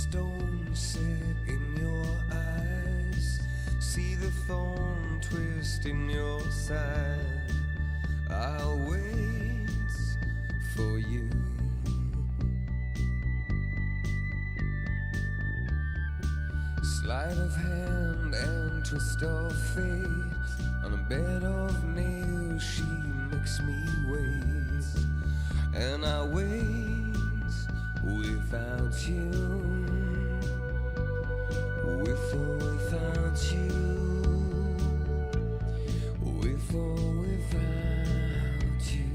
stone set in your eyes, see the thorn twist in your side. I'll wait for you. Sleight of hand and twist of fate, on a bed of nails she makes me wait. And I wait without you, with or without you, with or without you.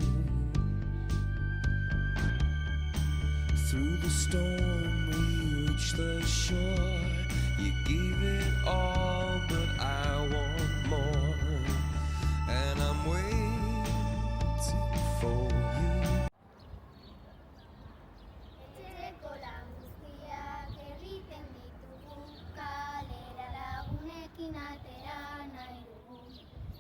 Through the storm we reach the shore. You gave it all, but I want more, and I'm waiting for you. Etxeko lan guztiak egiten ditugu, kalera lagunekin atera nahi dugu.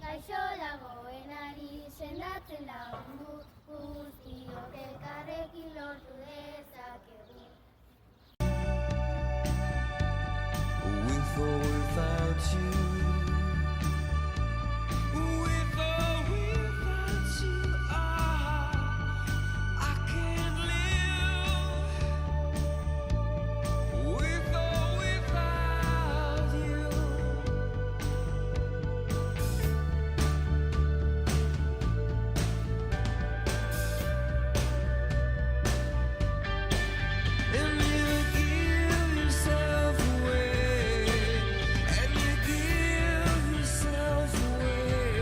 Gaixo dagoenari sendatzen lagundu, guztiok elkarrekin lortu dezakegu. With or without you, with or without you, I can't live. With or without you. And you give yourself away, and you give yourself away,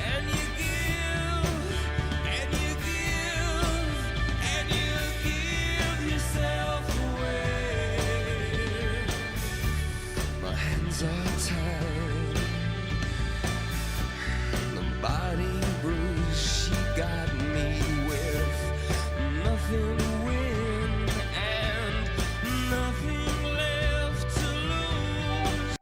and you give, and you give, and you give yourself away. My hands are tied, the body bruised, she got me with nothing to win and nothing left to lose.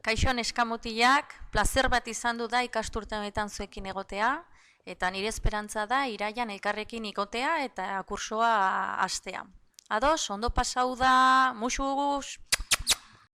Kaixo neskamutilak, plazer bat izan du da ikasturte honetan zuekin egotea, eta nire esperantza da iraian elkarrekin ikotea eta kursoa hastea. Ados, ondo pasau da, muxuz!